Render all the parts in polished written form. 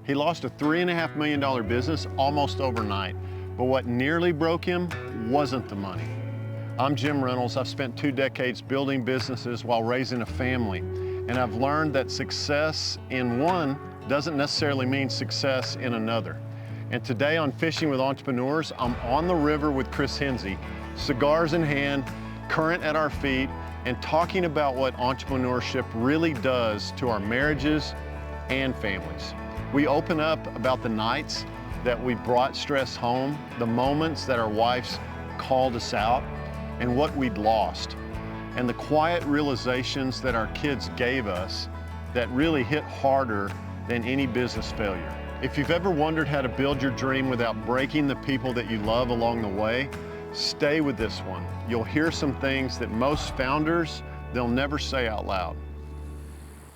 He lost a $3.5 million business almost overnight, but what nearly broke him wasn't the money. I'm Jim Reynolds. I've spent 2 decades building businesses while raising a family, and I've learned that success in one doesn't necessarily mean success in another. And today on Fishing with Entrepreneurs, I'm on the river with Chris Henze, cigars in hand, current at our feet, and talking about what entrepreneurship really does to our marriages and families. We open up about the nights that we brought stress home, the moments that our wives called us out, and what we'd lost, and the quiet realizations that our kids gave us that really hit harder than any business failure. If you've ever wondered how to build your dream without breaking the people that you love along the way, stay with this one. You'll hear some things that most founders, they'll never say out loud.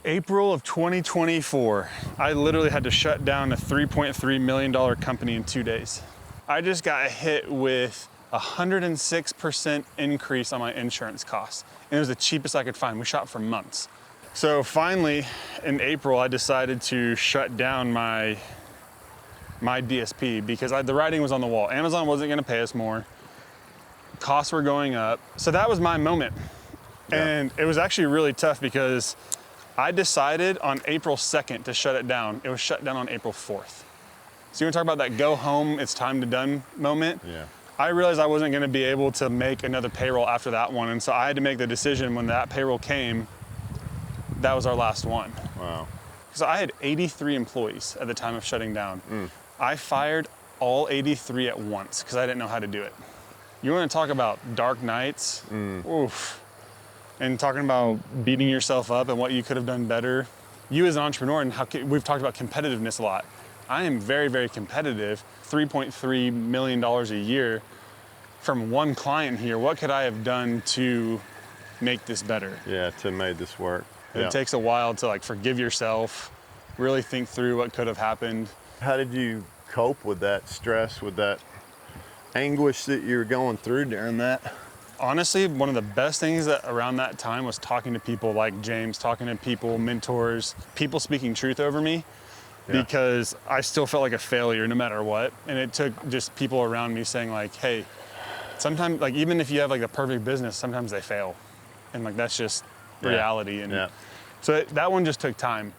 April of 2024, I literally had to shut down a $3.3 million company in 2 days. I just got hit with a 106% increase on my insurance costs. And it was the cheapest I could find. We shot for months. So finally, in April, I decided to shut down my DSP because the writing was on the wall. Amazon wasn't gonna pay us more. Costs were going up. So that was my moment. Yeah. And it was actually really tough because I decided on April 2nd to shut it down. It was shut down on April 4th. So you wanna talk about that go home, it's time to done moment? Yeah. I realized I wasn't gonna be able to make another payroll after that one. And so I had to make the decision when that payroll came, that was our last one. Wow. So I had 83 employees at the time of shutting down. I fired all 83 at once because I didn't know how to do it. You wanna talk about dark nights? Oof. And talking about beating yourself up and what you could have done better. You as an entrepreneur, and we've talked about competitiveness a lot. I am very, very competitive. $3.3 million a year from one client here. What could I have done to make this better? Yeah, to make this work. Yeah. It takes a while to forgive yourself, really think through what could have happened. How did you cope with that stress, with that anguish that you were going through during that? Honestly, one of the best things that around that time was talking to people like James, talking to people, mentors, people speaking truth over me, because I still felt like a failure no matter what. And it took just people around me saying hey, sometimes even if you have a perfect business, sometimes they fail. And that's just reality. And so that one just took time.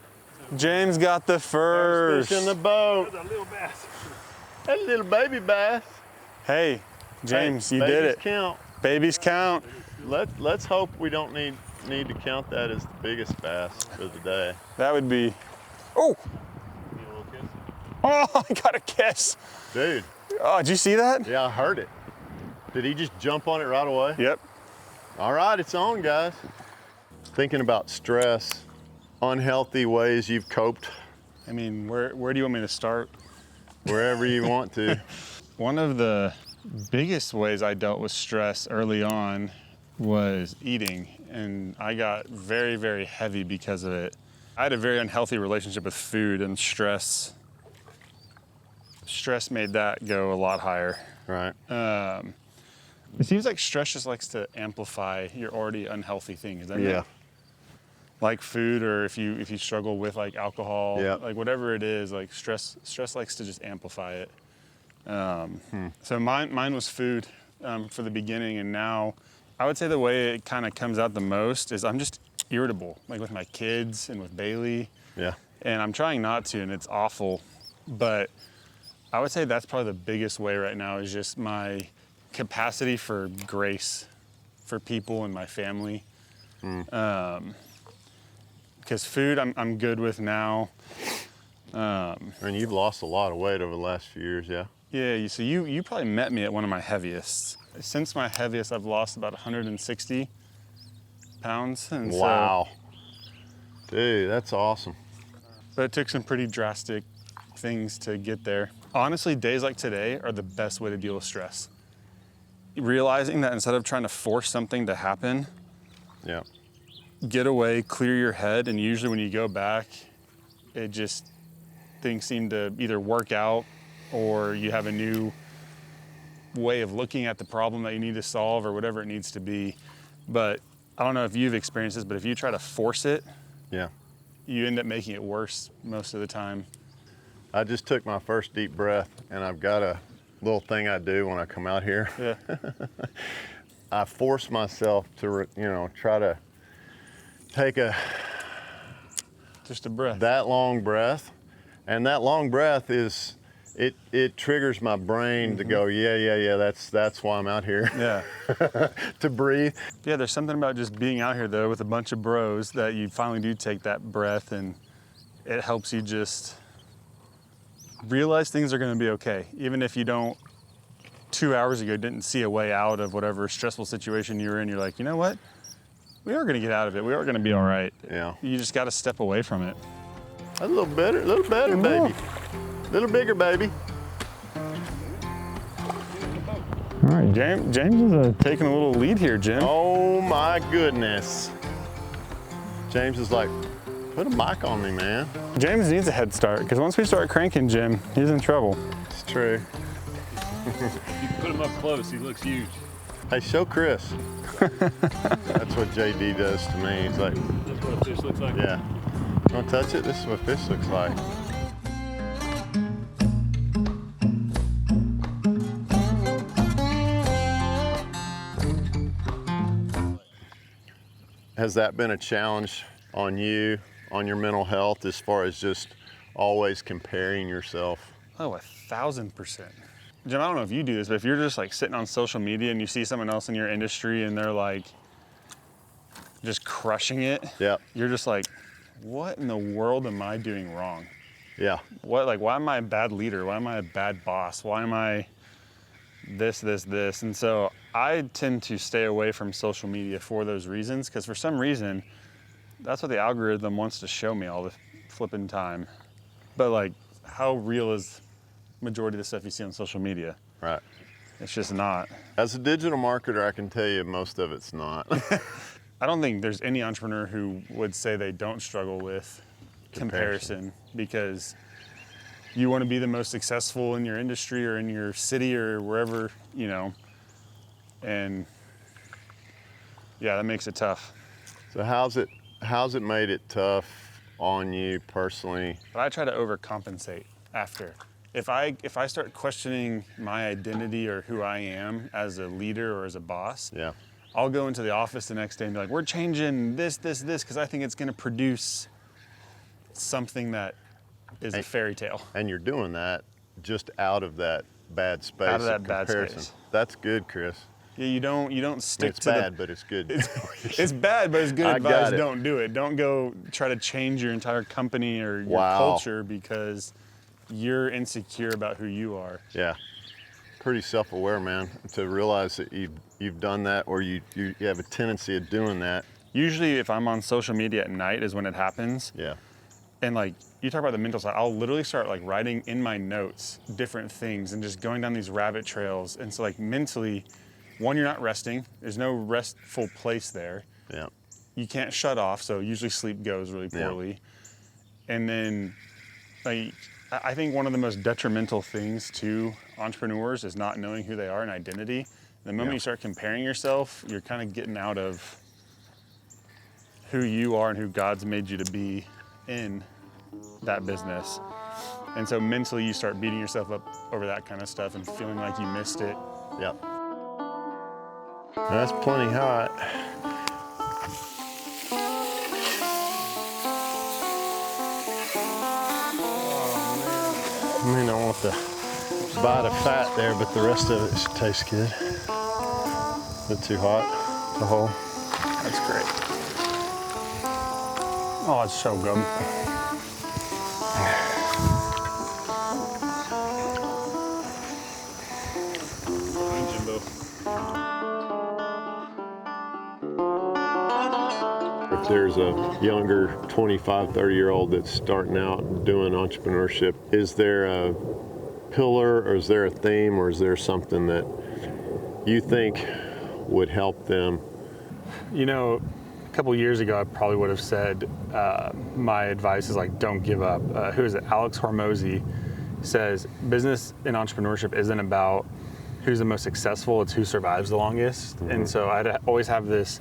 James got the first. Fish in the boat. That's a little bass. That little baby bass. Hey, James, you did Babies it. count. Babies count. Let's hope we don't need to count that as the biggest bass for the day. That would be, oh, Need a little kiss? oh, I got a kiss. Dude. Oh, did you see that? Yeah, I heard it. Did he just jump on it right away? Yep. All right, it's on, guys. Thinking about stress, unhealthy ways you've coped. I mean, where do you want me to start? Wherever you want to. One of the biggest ways I dealt with stress early on was eating, and I got very, very heavy because of it. I had a very unhealthy relationship with food, and stress made that go a lot higher. Right. It seems like stress just likes to amplify your already unhealthy things, doesn't it? Yeah. Like food, or if you struggle with alcohol, Yeah. whatever it is, stress likes to just amplify it. So mine was food for the beginning, and now I would say the way it kind of comes out the most is I'm just irritable, with my kids and with Bailey. Yeah. And I'm trying not to, and it's awful, but I would say that's probably the biggest way right now is just my capacity for grace for people and my family. Because food I'm good with now. And you've lost a lot of weight over the last few years, yeah? Yeah, so you probably met me at one of my heaviest. Since my heaviest, I've lost about 160 pounds. And Wow. Dude, that's awesome. But it took some pretty drastic things to get there. Honestly, days like today are the best way to deal with stress. Realizing that instead of trying to force something to happen, Yeah. get away, clear your head, and usually when you go back, things seem to either work out or you have a new way of looking at the problem that you need to solve or whatever it needs to be. But I don't know if you've experienced this, but if you try to force it, Yeah. you end up making it worse most of the time. I just took my first deep breath, and I've got a little thing I do when I come out here. Yeah. I force myself to, try to take Just a breath. that long breath, and that long breath is, it triggers my brain to go, yeah, that's why I'm out here. Yeah. To breathe. Yeah, there's something about just being out here though with a bunch of bros that you finally do take that breath, and it helps you just realize things are going to be okay. Even if you don't 2 hours ago didn't see a way out of whatever stressful situation you were in, you're like, you know what? We are going to get out of it. We are going to be all right. Yeah. You just got to step away from it. A little better, baby. A little bigger, baby. All right, James is taking a little lead here, Jim. Oh my goodness. James is like, put a mic on me, man. James needs a head start, because once we start cranking Jim, he's in trouble. It's true. You can put him up close, he looks huge. Hey, show Chris. That's what JD does to me. He's like, That's what a fish looks like. yeah. Want to touch it? This is what fish looks like. Has that been a challenge on you, on your mental health, as far as just always comparing yourself? Oh, 1,000%. Jim, I don't know if you do this, but if you're just like sitting on social media and you see someone else in your industry and they're like just crushing it, Yeah. you're just like, what in the world am I doing wrong? Yeah. Why am I a bad leader? Why am I a bad boss? Why am I this? And so I tend to stay away from social media for those reasons, because for some reason, that's what the algorithm wants to show me all the flipping time. But like, how real is majority of the stuff you see on social media? Right. It's just not. As a digital marketer, I can tell you most of it's not. I don't think there's any entrepreneur who would say they don't struggle with comparison, because you want to be the most successful in your industry or in your city or wherever, and yeah, that makes it tough. So how's it made it tough on you personally? But I try to overcompensate after. If I start questioning my identity or who I am as a leader or as a boss, Yeah. I'll go into the office the next day and be like, we're changing this, because I think it's going to produce something that is a fairy tale. And you're doing that just out of that bad space. Out of that bad comparison. space. That's good, Chris. Yeah, you don't stick It's to bad, but it's good. It's bad, but it's good I advice. got it. Don't do it. Don't go try to change your entire company or your Wow. culture because you're insecure about who you are. Yeah. Pretty self-aware, man, to realize that you've done that, or you have a tendency of doing that. Usually if I'm on social media at night is when it happens. Yeah. And like you talk about the mental side, I'll literally start like writing in my notes different things and just going down these rabbit trails. And so like mentally, one, you're not resting. There's no restful place there. Yeah. You can't shut off, so usually sleep goes really poorly. Yeah. And then like I think one of the most detrimental things to entrepreneurs is not knowing who they are and identity. The moment you start comparing yourself, you're kind of getting out of who you are and who God's made you to be in that business. And so mentally you start beating yourself up over that kind of stuff and feeling like you missed it. Yep. That's plenty hot. I mean, I want the bite of fat there, but the rest of it should taste good. A bit too hot, the whole. That's great. Oh, it's so good. If there's a younger 25, 30-year-old that's starting out doing entrepreneurship, is there a pillar or is there a theme or is there something that you think would help them? You know, a couple years ago, I probably would have said my advice is like, don't give up. Who is it? Alex Hormozy says business and entrepreneurship isn't about who's the most successful, it's who survives the longest. Mm-hmm. And so I'd always have this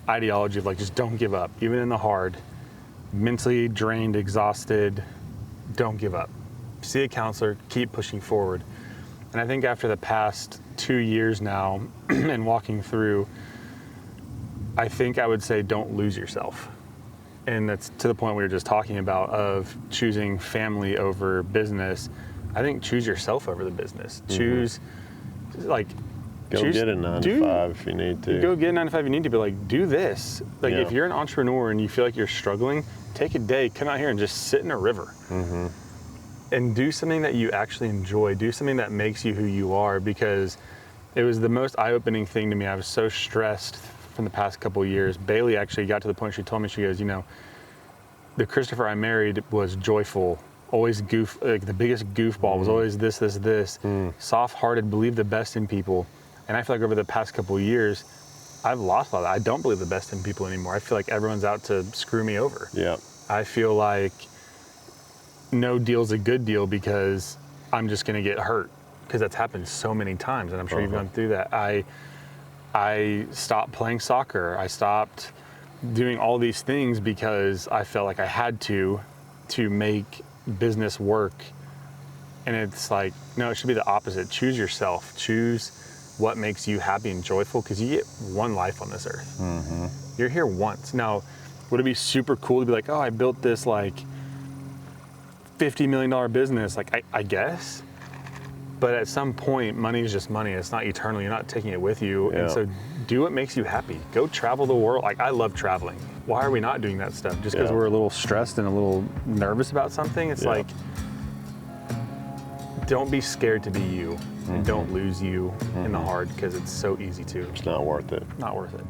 ideology of like, just don't give up, even in the hard, mentally drained, exhausted, don't give up. see a counselor, keep pushing forward. And I think after the past 2 years now and walking through, I think I would say don't lose yourself. And that's to the point we were just talking about of choosing family over business. I think choose yourself over the business. Choose, like, Go get a 9 to 5 if you need to. Go get a 9 to 5 if you need to, but like do this. Like if you're an entrepreneur and you feel like you're struggling, take a day, come out here and just sit in a river. And do something that you actually enjoy. Do something that makes you who you are, because it was the most eye-opening thing to me. I was so stressed from the past couple of years. Bailey actually got to the point she told me, she goes, you know, the Christopher I married was joyful, always like the biggest goofball, was always this, soft-hearted, believed the best in people. And I feel like over the past couple of years, I've lost a lot of that. I don't believe the best in people anymore. I feel like everyone's out to screw me over. Yeah. I feel like no deal's a good deal because I'm just gonna get hurt, because that's happened so many times, and I'm sure you've gone through that. I stopped playing soccer. I stopped doing all these things because I felt like I had to make business work. And it's like, no, it should be the opposite. Choose yourself. Choose what makes you happy and joyful, because you get one life on this earth. You're here once. Now, would it be super cool to be like, oh, I built this like $50 million business? Like, I guess. But at some point, money is just money. It's not eternal. You're not taking it with you. And so do what makes you happy. Go travel the world. Like, I love traveling. Why are we not doing that stuff? Just because we're a little stressed and a little nervous about something? It's like, don't be scared to be you. And don't lose you in the hard, because it's so easy to. It's not worth it. Not worth it.